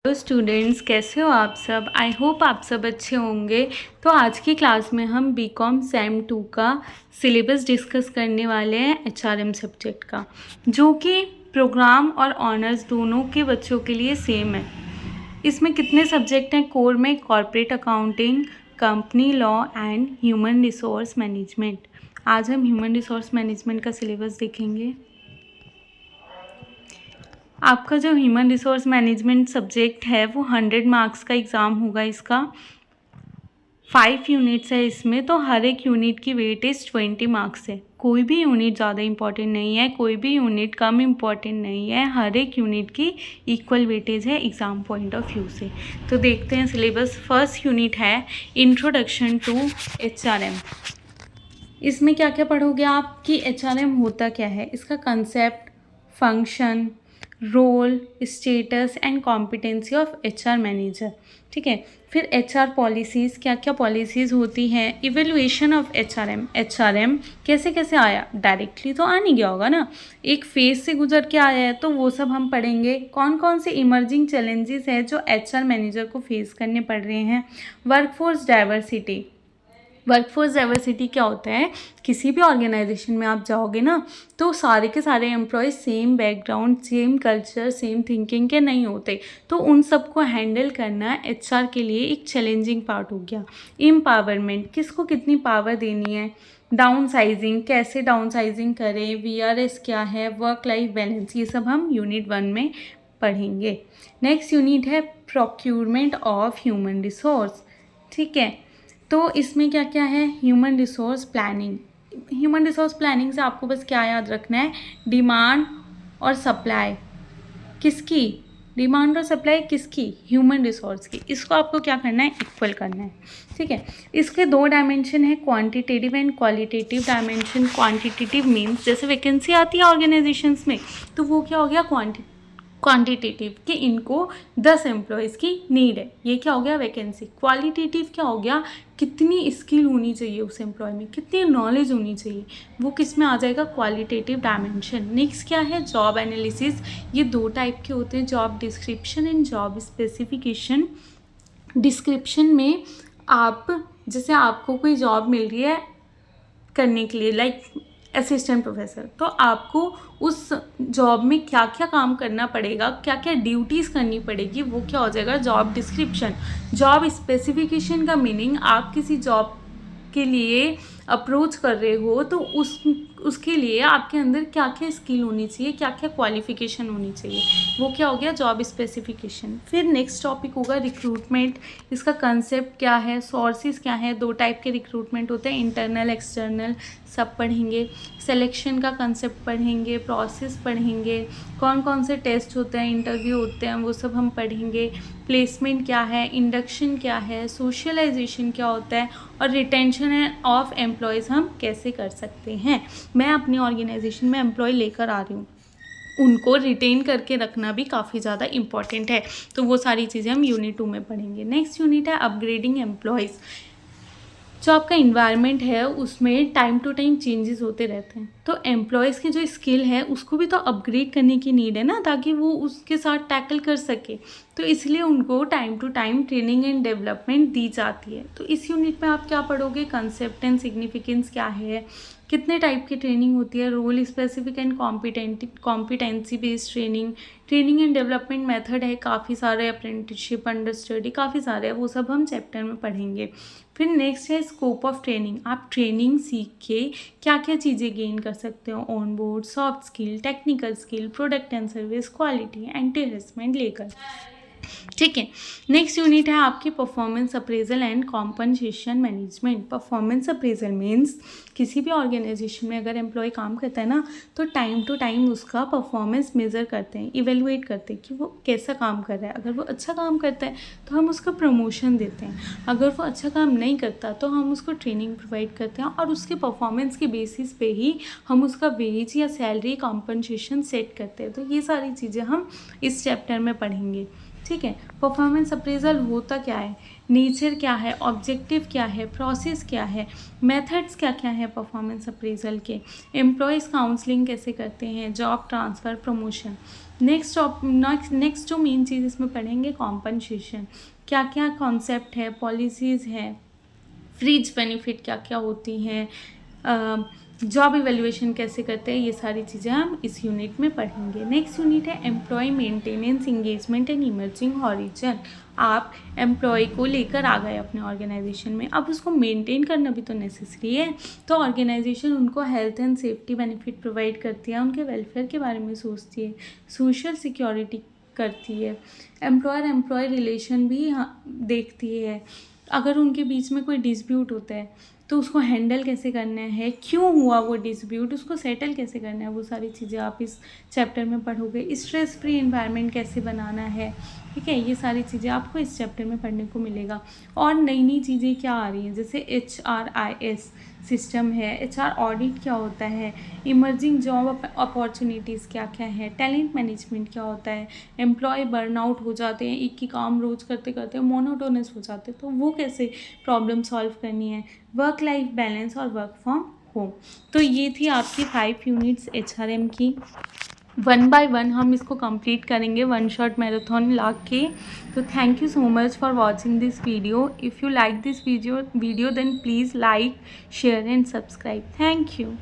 Hello students, कैसे हो आप सब। आई होप आप सब अच्छे होंगे। तो आज की क्लास में हम बीकॉम सेम 2 का सिलेबस डिस्कस करने वाले हैं एचआरएम सब्जेक्ट का, जो कि प्रोग्राम और ऑनर्स दोनों के बच्चों के लिए सेम है। इसमें कितने सब्जेक्ट हैं कोर में? Corporate accounting, company law and human resource management. आज हम ह्यूमन रिसोर्स मैनेजमेंट का सिलेबस देखेंगे। आपका जो ह्यूमन रिसोर्स मैनेजमेंट सब्जेक्ट है वो 100 मार्क्स का एग्ज़ाम होगा। इसका 5 यूनिट्स है इसमें, तो हर एक यूनिट की वेटेज 20 मार्क्स है। कोई भी यूनिट ज़्यादा इम्पॉर्टेंट नहीं है, कोई भी यूनिट कम इम्पॉर्टेंट नहीं है, हर एक यूनिट की इक्वल वेटेज है एग्ज़ाम पॉइंट ऑफ व्यू से। तो देखते हैं सिलेबस। फर्स्ट यूनिट है इंट्रोडक्शन टू एचआरएम। इसमें क्या क्या पढ़ोगे आप कि एचआरएम होता क्या है, इसका concept, function, role, status and competency of HR manager. ठीक है। फिर एचआर पॉलिसीज़, क्या क्या पॉलिसीज़ होती हैं, इवेल्युएशन ऑफ एचआरएम। एचआरएम कैसे कैसे आया, डायरेक्टली तो आ नहीं गया होगा ना, एक फेज से गुजर के आया है, तो वो सब हम पढ़ेंगे। कौन कौन से इमर्जिंग चैलेंजेस हैं जो एचआर मैनेजर को फेस करने पड़ रहे हैं। Workforce diversity. वर्कफोर्स डाइवर्सिटी क्या होता है? किसी भी ऑर्गेनाइजेशन में आप जाओगे ना, तो सारे के सारे employees same background, same culture, same thinking के नहीं होते, तो उन सबको हैंडल करना एचआर के लिए एक चैलेंजिंग पार्ट हो गया। एम्पावरमेंट, किसको कितनी पावर देनी है। डाउन साइजिंग, कैसे डाउन साइजिंग करें। वीआरएस क्या है, वर्क लाइफ बैलेंस, ये सब हम यूनिट 1 में पढ़ेंगे। नेक्स्ट यूनिट है प्रोक्यूरमेंट ऑफ ह्यूमन रिसोर्स। ठीक है। तो इसमें क्या क्या है? Human resource planning. Human resource planning से आपको बस क्या याद रखना है, डिमांड और सप्लाई किसकी, डिमांड और सप्लाई किसकी, ह्यूमन रिसोर्स की। इसको आपको क्या करना है, इक्वल करना है। ठीक है। इसके 2 डायमेंशन है, quantitative and qualitative dimension. Quantitative means जैसे वैकेंसी आती है ऑर्गेनाइजेशंस में, तो वो क्या हो गया, क्वांटिटेटिव कि इनको 10 एम्प्लॉयज़ की नीड है, ये क्या हो गया, वैकेंसी। क्वालिटेटिव क्या हो गया, कितनी स्किल होनी चाहिए उस एम्प्लॉय में, कितनी नॉलेज होनी चाहिए, वो किस में आ जाएगा, क्वालिटेटिव डायमेंशन। नेक्स्ट क्या है, जॉब एनालिसिस। ये 2 टाइप के होते हैं, job description and job specification. Description में आप, जैसे आपको कोई जॉब मिल रही है करने के लिए, लाइक असिस्टेंट प्रोफेसर, तो आपको उस जॉब में क्या क्या काम करना पड़ेगा, क्या क्या ड्यूटीज़ करनी पड़ेगी, वो क्या हो जाएगा, जॉब डिस्क्रिप्शन। जॉब स्पेसिफिकेशन का मीनिंग, आप किसी जॉब के लिए अप्रोच कर रहे हो, तो उसके लिए आपके अंदर क्या क्या स्किल होनी चाहिए, क्या क्या क्वालिफिकेशन होनी चाहिए, वो क्या हो गया, जॉब स्पेसिफिकेशन। फिर नेक्स्ट टॉपिक होगा रिक्रूटमेंट। इसका कंसेप्ट क्या है, सोर्सेज क्या है। 2 टाइप के रिक्रूटमेंट होते हैं, इंटरनल एक्सटर्नल, सब पढ़ेंगे। सिलेक्शन का कंसेप्ट पढ़ेंगे, प्रोसेस पढ़ेंगे, कौन कौन से टेस्ट होते हैं, इंटरव्यू होते हैं, वो सब हम पढ़ेंगे। प्लेसमेंट क्या है, इंडक्शन क्या है, सोशलाइजेशन क्या होता है, और रिटेंशन ऑफ एम्प्लॉयज़ हम कैसे कर सकते हैं। मैं अपनी ऑर्गेनाइजेशन में एम्प्लॉय लेकर आ रही हूँ, उनको रिटेन करके रखना भी काफ़ी ज़्यादा इम्पॉर्टेंट है, तो वो सारी चीज़ें हम यूनिट 2 में पढ़ेंगे। नेक्स्ट यूनिट है अपग्रेडिंग एम्प्लॉयज़। जो आपका इन्वायरमेंट है उसमें टाइम टू टाइम चेंजेस होते रहते हैं, तो एम्प्लॉयज़ की जो स्किल है उसको भी तो अपग्रेड करने की नीड है ना, ताकि वो उसके साथ टैकल कर सके, तो इसलिए उनको time to time training and development दी जाती है। तो इस यूनिट में आप क्या पढ़ोगे, कंसेप्ट एंड सिग्निफिकेंस क्या है, कितने टाइप की ट्रेनिंग होती है, role specific and competency based training, training and development method है काफ़ी सारे, अप्रेंटिसशिप, अंडर स्टडी, काफ़ी सारे हैं, वो सब हम चैप्टर में पढ़ेंगे। फिर नेक्स्ट है स्कोप ऑफ ट्रेनिंग। आप ट्रेनिंग सीख के क्या क्या चीज़ें गेन कर सकते हो, on board, soft skill, technical skill, product and service, quality, anti harassment लेकर। ठीक है। नेक्स्ट यूनिट है आपकी performance appraisal and compensation management. Performance appraisal means किसी भी ऑर्गेनाइजेशन में अगर एम्प्लॉय काम करता है ना, तो टाइम टू टाइम उसका परफॉर्मेंस मेज़र करते हैं, इवेलुएट करते हैं कि वो कैसा काम कर रहा है। अगर वो अच्छा काम करता है तो हम उसका प्रमोशन देते हैं, अगर वो अच्छा काम नहीं करता तो हम उसको ट्रेनिंग प्रोवाइड करते हैं, और उसके परफॉर्मेंस के बेसिस पे ही हम उसका वेज या सैलरी कॉम्पनसेशन सेट करते हैं। तो ये सारी चीज़ें हम इस चैप्टर में पढ़ेंगे। ठीक है। परफॉर्मेंस अप्रेजल होता क्या है, नेचर क्या है, ऑब्जेक्टिव क्या है, प्रोसेस क्या है, मेथड्स क्या क्या है परफॉर्मेंस अप्रेजल के, एम्प्लॉयज़ काउंसलिंग कैसे करते हैं, जॉब ट्रांसफ़र, प्रमोशन। नेक्स्ट जो मेन चीज़ इसमें पढ़ेंगे कॉम्पनसेशन, क्या क्या कॉन्सेप्ट है, पॉलिसीज़ है, फ्रिज बेनिफिट क्या क्या होती हैं, जॉब इवेल्युएशन कैसे करते हैं, ये सारी चीज़ें हम इस यूनिट में पढ़ेंगे। नेक्स्ट यूनिट है employ maintenance, engagement and emerging horizon. आप एम्प्लॉय को लेकर आ गए अपने ऑर्गेनाइजेशन में, अब उसको मेंटेन करना भी तो नेसेसरी है। तो ऑर्गेनाइजेशन उनको health and safety benefit provide करती है, उनके वेलफेयर के बारे में सोचती है, सोशल सिक्योरिटी करती है, एम्प्लॉयर एम्प्लॉय रिलेशन भी देखती है। अगर उनके बीच में कोई डिस्प्यूट होता है तो उसको हैंडल कैसे करना है, क्यों हुआ वो डिस्प्यूट, उसको सेटल कैसे करना है, वो सारी चीज़ें आप इस चैप्टर में पढ़ोगे। स्ट्रेस फ्री एनवायरनमेंट कैसे बनाना है, ठीक है, ये सारी चीज़ें आपको इस चैप्टर में पढ़ने को मिलेगा। और नई नई चीज़ें क्या आ रही हैं, जैसे HRIS सिस्टम है, HR ऑडिट क्या होता है, इमर्जिंग जॉब अपॉर्चुनिटीज़ क्या क्या है, टैलेंट मैनेजमेंट क्या होता है, एम्प्लॉय बर्नआउट हो जाते हैं, एक ही काम रोज़ करते करते मोनोटोनस हो जाते हैं, तो वो कैसे प्रॉब्लम सॉल्व करनी है, वर्क लाइफ बैलेंस और वर्क फ्रॉम होम। तो ये थी आपकी 5 यूनिट्स HRM की। 1 बाय 1 हम इसको कंप्लीट करेंगे, वन शॉट मैराथन ला के। तो thank you so much for watching this video. If you like this video then please like, share and subscribe. Thank you.